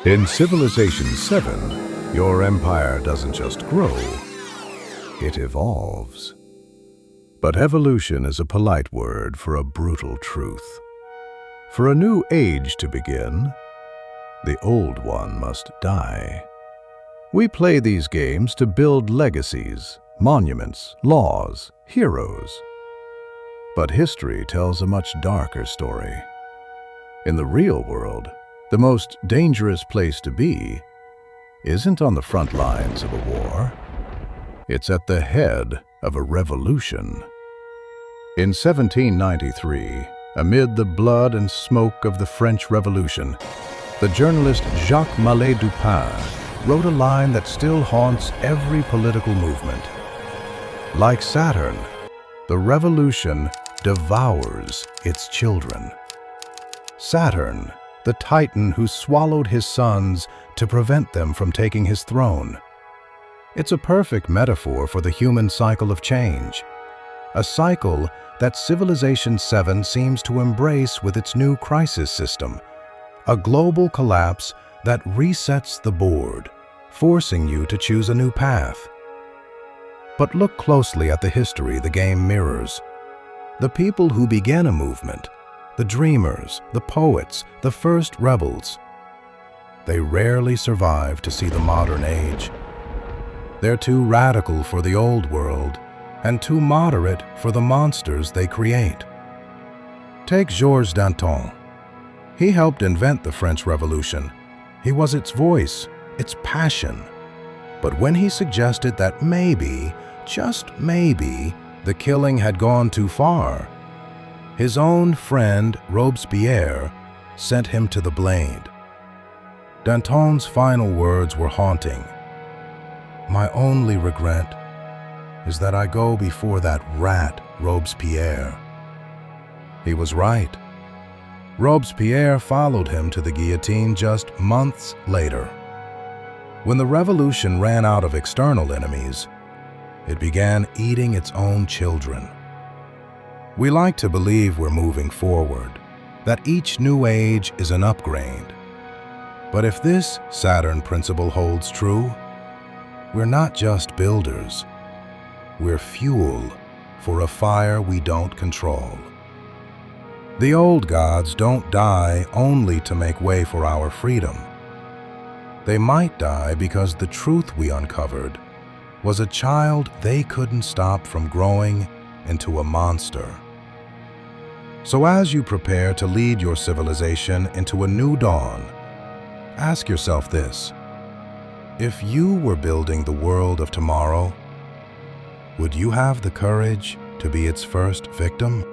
In Civilization 7, your empire doesn't just grow, it evolves. But evolution is a polite word for a brutal truth. For a new age to begin, the old one must die. We play these games to build legacies, monuments, laws, heroes. But history tells a much darker story. In the real world, the most dangerous place to be isn't on the front lines of a war. It's at the head of a revolution. In 1793, amid the blood and smoke of the French Revolution, the journalist Jacques Mallet Dupin wrote a line that still haunts every political movement. Like Saturn, the revolution devours its children. Saturn, the titan who swallowed his sons to prevent them from taking his throne. It's a perfect metaphor for the human cycle of change, a cycle that Civilization 7 seems to embrace with its new crisis system, a global collapse that resets the board, forcing you to choose a new path. But look closely at the history the game mirrors. The people who began a movement, the dreamers, the poets, the first rebels, they rarely survive to see the modern age. They're too radical for the old world and too moderate for the monsters they create. Take Georg Danton. He helped invent the French Revolution. He was its voice, its passion. But when he suggested that maybe, just maybe, the killing had gone too far, his own friend Robespierre sent him to the blade. Danton's final words were haunting. "My only regret is that I go before that rat Robespierre." He was right. Robespierre followed him to the guillotine just months later. When the revolution ran out of external enemies, it began eating its own children. We like to believe we're moving forward, that each new age is an upgrade. But if this Saturn Principle holds true, we're not just builders. We're fuel for a fire we don't control. The old gods don't die only to make way for our freedom. They might die because the truth we uncovered was a child they couldn't stop from growing into a monster. So as you prepare to lead your civilization into a new dawn, ask yourself this: if you were building the world of tomorrow, would you have the courage to be its first victim?